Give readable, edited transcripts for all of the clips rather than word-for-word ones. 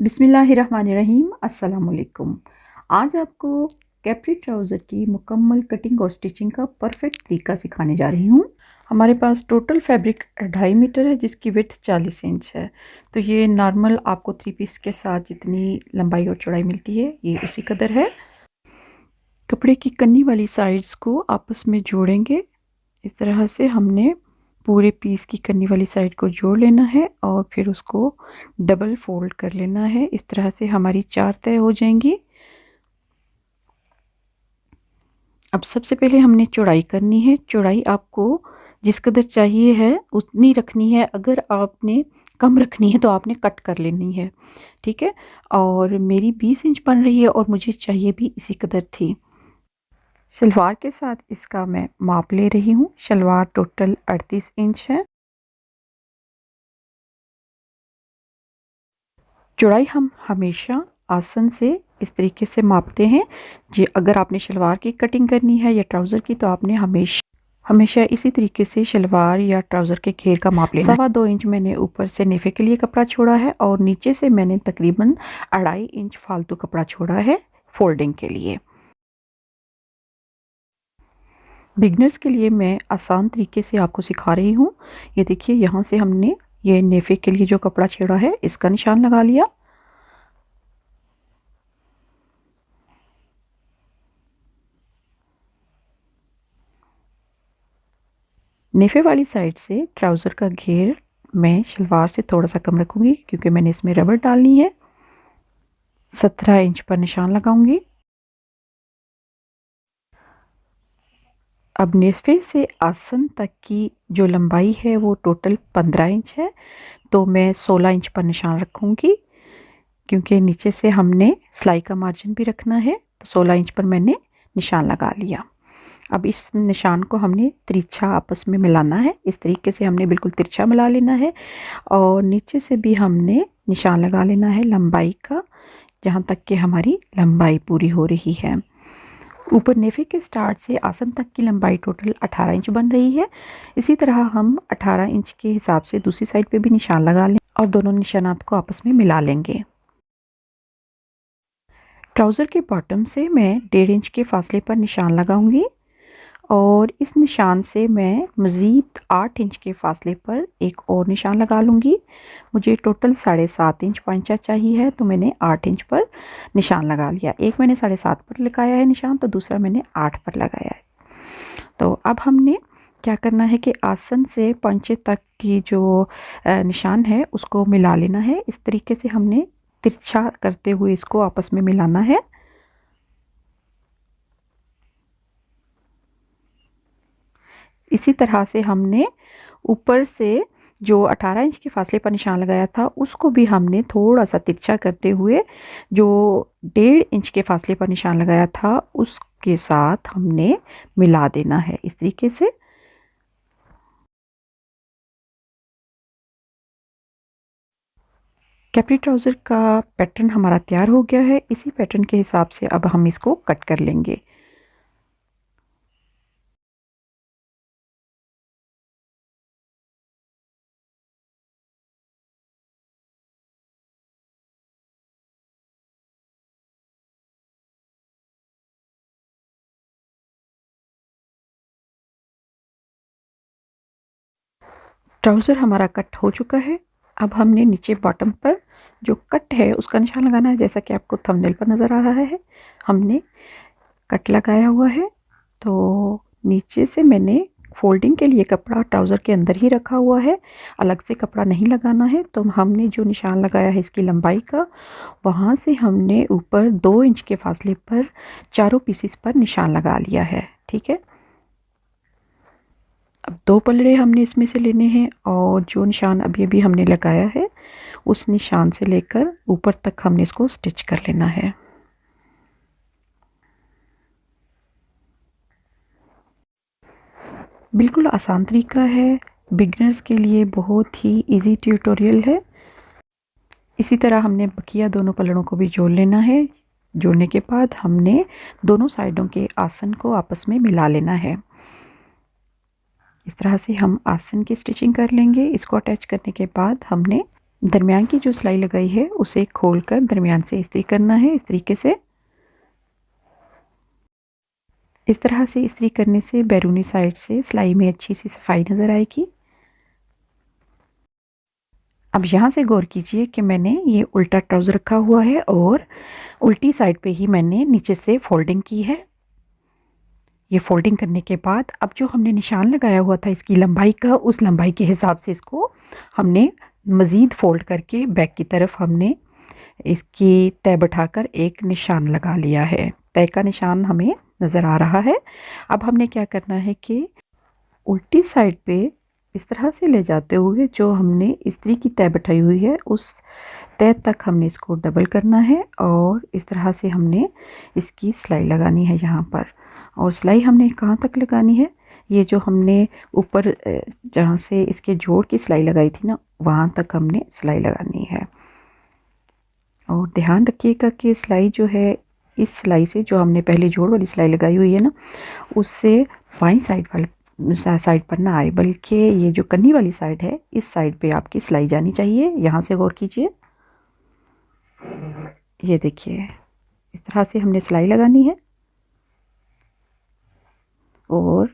बिस्मिल्लाहिर्रहमानिर्रहीम। अस्सलाम वालेकुम। आज आपको कैप्री ट्राउज़र की मुकम्मल कटिंग और स्टिचिंग का परफेक्ट तरीका सिखाने जा रही हूँ। हमारे पास टोटल फैब्रिक 2.5 मीटर है, जिसकी विड्थ 40 इंच है। तो ये नॉर्मल आपको 3 पीस के साथ जितनी लंबाई और चौड़ाई मिलती है, ये उसी कदर है। कपड़े की कन्नी वाली साइड्स को आपस में जोड़ेंगे। इस तरह से हमने पूरे पीस की कन्नी वाली साइड को जोड़ लेना है और फिर उसको डबल फोल्ड कर लेना है। इस तरह से हमारी 4 तय हो जाएंगी। अब सबसे पहले हमने चौड़ाई करनी है। चौड़ाई आपको जिस कदर चाहिए है उतनी रखनी है। अगर आपने कम रखनी है तो आपने कट कर लेनी है, ठीक है। और मेरी 20 इंच बन रही है और मुझे चाहिए भी इसी कदर थी। शलवार के साथ इसका मैं माप ले रही हूँ। शलवार टोटल 38 इंच है। चौड़ाई हम हमेशा आसन से इस तरीके से मापते हैं। जी, अगर आपने शलवार की कटिंग करनी है या ट्राउज़र की तो आपने हमेशा इसी तरीके से शलवार या ट्राउज़र के घेर का माप लेना है। 2.25 इंच मैंने ऊपर से नेफे के लिए कपड़ा छोड़ा है और नीचे से मैंने तकरीबन 2.5 इंच फालतू कपड़ा छोड़ा है फोल्डिंग के लिए। बिगनर्स के लिए मैं आसान तरीके से आपको सिखा रही हूँ। ये देखिए, यहाँ से हमने ये नेफे के लिए जो कपड़ा छेड़ा है इसका निशान लगा लिया। नेफे वाली साइड से ट्राउज़र का घेर मैं शलवार से थोड़ा सा कम रखूँगी क्योंकि मैंने इसमें रबड़ डालनी है। 17 इंच पर निशान लगाऊंगी। अब नेफे से आसन तक की जो लंबाई है वो टोटल 15 इंच है, तो मैं 16 इंच पर निशान रखूँगी क्योंकि नीचे से हमने सिलाई का मार्जिन भी रखना है। तो 16 इंच पर मैंने निशान लगा लिया। अब इस निशान को हमने तिरछा आपस में मिलाना है। इस तरीके से हमने बिल्कुल तिरछा मिला लेना है और नीचे से भी हमने निशान लगा लेना है लंबाई का, जहाँ तक कि हमारी लंबाई पूरी हो रही है। ऊपर नेफे के स्टार्ट से आसन तक की लंबाई टोटल 18 इंच बन रही है। इसी तरह हम 18 इंच के हिसाब से दूसरी साइड पे भी निशान लगा लें और दोनों निशानात को आपस में मिला लेंगे। ट्राउज़र के बॉटम से मैं 1.5 इंच के फासले पर निशान लगाऊंगी और इस निशान से मैं मज़ीद 8 इंच के फासले पर एक और निशान लगा लूँगी। मुझे टोटल 7.5 इंच पंचा चाहिए है, तो मैंने 8 इंच पर निशान लगा लिया। एक मैंने 7.5 पर लगाया है निशान, तो दूसरा मैंने 8 पर लगाया है। तो अब हमने क्या करना है कि आसन से पंचे तक की जो निशान है उसको मिला लेना है। इस तरीके से हमने तिरछा करते हुए इसको आपस में मिलाना है। इसी तरह से हमने ऊपर से जो 18 इंच के फासले पर निशान लगाया था उसको भी हमने थोड़ा सा तिरछा करते हुए जो 1.5 इंच के फासले पर निशान लगाया था उसके साथ हमने मिला देना है इस तरीके से। कैप्री ट्राउज़र का पैटर्न हमारा तैयार हो गया है। इसी पैटर्न के हिसाब से अब हम इसको कट कर लेंगे। ट्राउज़र हमारा कट हो चुका है। अब हमने नीचे बॉटम पर जो कट है उसका निशान लगाना है। जैसा कि आपको थंबनेल पर नज़र आ रहा है, हमने कट लगाया हुआ है। तो नीचे से मैंने फोल्डिंग के लिए कपड़ा ट्राउज़र के अंदर ही रखा हुआ है, अलग से कपड़ा नहीं लगाना है। तो हमने जो निशान लगाया है इसकी लंबाई का, वहाँ से हमने ऊपर 2 इंच के फासले पर चारों पीसीस पर निशान लगा लिया है, ठीक है। अब 2 पलड़े हमने इसमें से लेने हैं और जो निशान अभी अभी हमने लगाया है उस निशान से लेकर ऊपर तक हमने इसको स्टिच कर लेना है। बिल्कुल आसान तरीका है, बिगनर्स के लिए बहुत ही इजी ट्यूटोरियल है। इसी तरह हमने बकिया दोनों पलड़ों को भी जोड़ लेना है। जोड़ने के बाद हमने दोनों साइडों के आसन को आपस में मिला लेना है। इस तरह से हम आसन की स्टिचिंग कर लेंगे। इसको अटैच करने के बाद हमने दरमियान की जो सिलाई लगाई है उसे खोलकर दरमियान से इस्त्री करना है इस तरीके से। इस तरह से इस्त्री करने से बैरूनी साइड से सिलाई में अच्छी सी सफाई नज़र आएगी। अब यहाँ से गौर कीजिए कि मैंने ये उल्टा ट्राउज़र रखा हुआ है और उल्टी साइड पे ही मैंने नीचे से फोल्डिंग की है। ये फोल्डिंग करने के बाद अब जो हमने निशान लगाया हुआ था इसकी लंबाई का, उस लंबाई के हिसाब से इसको हमने मज़ीद फोल्ड करके बैक की तरफ हमने इसकी तय बैठाकर एक निशान लगा लिया है। तय का निशान हमें नज़र आ रहा है। अब हमने क्या करना है कि उल्टी साइड पे इस तरह से ले जाते हुए जो हमने इस्त्री की तय बैठाई हुई है उस तय तक हमने इसको डबल करना है और इस तरह से हमने इसकी सिलाई लगानी है यहाँ पर। और सिलाई हमने कहाँ तक लगानी है, ये जो हमने ऊपर जहाँ से इसके जोड़ की सिलाई लगाई थी ना वहाँ तक हमने सिलाई लगानी है। और ध्यान रखिएगा कि सिलाई जो है इस सिलाई से जो हमने पहले जोड़ वाली सिलाई लगाई हुई है ना उससे बाईं साइड वाले साइड पर ना आए, बल्कि ये जो कन्नी वाली साइड है इस साइड पे आपकी सिलाई जानी चाहिए। यहाँ से गौर कीजिए, ये देखिए इस तरह से हमने सिलाई लगानी है। और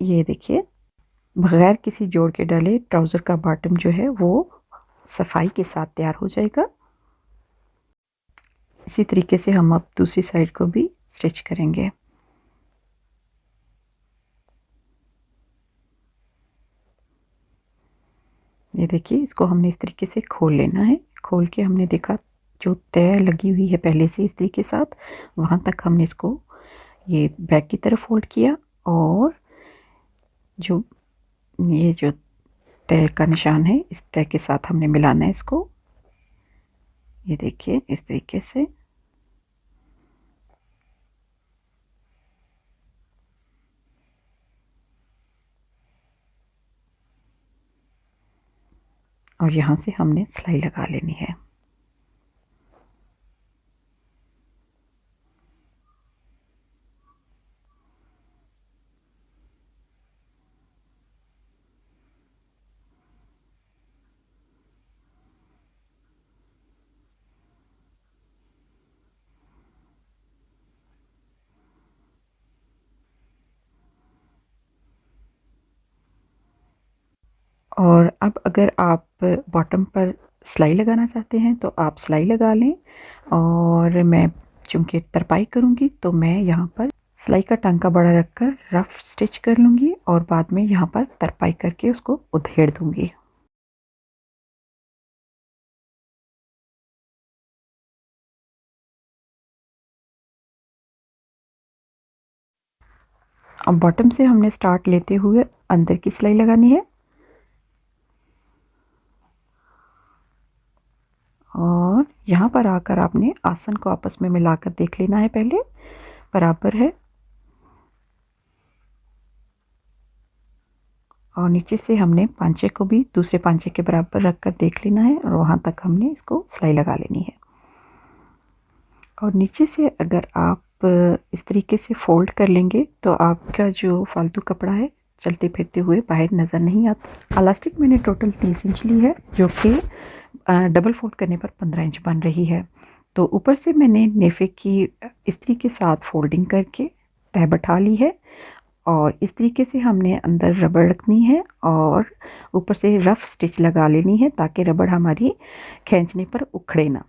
ये देखिए बगैर किसी जोड़ के डाले ट्राउज़र का बॉटम जो है वो सफाई के साथ तैयार हो जाएगा। इसी तरीके से हम अब दूसरी साइड को भी स्टिच करेंगे। ये देखिए इसको हमने इस तरीके से खोल लेना है। खोल के हमने देखा जो तय लगी हुई है पहले से इस तरीके के साथ वहाँ तक हमने इसको ये बैक की तरफ फोल्ड किया और जो ये जो तय का निशान है इस तय के साथ हमने मिलाना है इसको। ये देखिए इस तरीके से। और यहाँ से हमने सिलाई लगा लेनी है। और अब अगर आप बॉटम पर सिलाई लगाना चाहते हैं तो आप सिलाई लगा लें। और मैं चूँकि तरपाई करूँगी तो मैं यहाँ पर सिलाई का टांका बड़ा रखकर रफ स्टिच कर लूँगी और बाद में यहाँ पर तरपाई करके उसको उधेड़ दूँगी। अब बॉटम से हमने स्टार्ट लेते हुए अंदर की सिलाई लगानी है और यहाँ पर आकर आपने आसन को आपस में मिलाकर देख लेना है, पहले बराबर है और नीचे से हमने पांचे को भी दूसरे पांचे के बराबर रखकर देख लेना है और वहाँ तक हमने इसको सिलाई लगा लेनी है। और नीचे से अगर आप इस तरीके से फोल्ड कर लेंगे तो आपका जो फालतू कपड़ा है चलते फिरते हुए बाहर नज़र नहीं आता। इलास्टिक मैंने टोटल 30 इंच ली है जो कि डबल फोल्ड करने पर 15 इंच बन रही है। तो ऊपर से मैंने नेफे की इस्त्री के साथ फोल्डिंग करके तह बैठा ली है और इस तरीके से हमने अंदर रबड़ रखनी है और ऊपर से रफ़ स्टिच लगा लेनी है ताकि रबड़ हमारी खींचने पर उखड़े ना।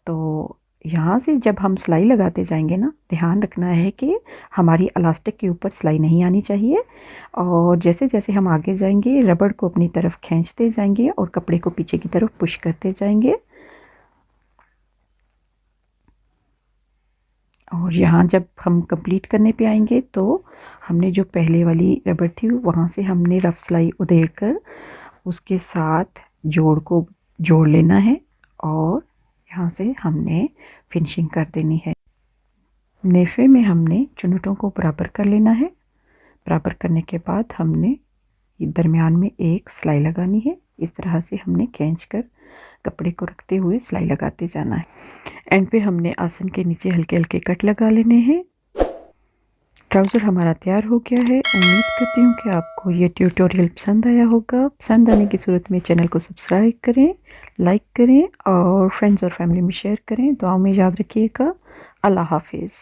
तो यहाँ से जब हम सिलाई लगाते जाएंगे ना ध्यान रखना है कि हमारी इलास्टिक के ऊपर सिलाई नहीं आनी चाहिए और जैसे जैसे हम आगे जाएंगे रबड़ को अपनी तरफ खींचते जाएंगे और कपड़े को पीछे की तरफ पुश करते जाएंगे। और यहाँ जब हम कंप्लीट करने पे आएंगे तो हमने जो पहले वाली रबड़ थी वहाँ से हमने रफ सिलाई उधेड़ कर उसके साथ जोड़ को जोड़ लेना है और यहाँ से हमने फिनिशिंग कर देनी है। नेफे में हमने चुनटों को बराबर कर लेना है। बराबर करने के बाद हमने दरमियान में एक सिलाई लगानी है। इस तरह से हमने खींचकर कपड़े को रखते हुए सिलाई लगाते जाना है। एंड पे हमने आसन के नीचे हल्के हल्के कट लगा लेने हैं। ट्राउज़र हमारा तैयार हो गया है। उम्मीद करती हूँ कि आपको ये ट्यूटोरियल पसंद आया होगा। पसंद आने की सूरत में चैनल को सब्सक्राइब करें, लाइक करें और फ्रेंड्स और फैमिली में शेयर करें। दुआओं में याद रखिएगा। अल्लाह हाफिज़।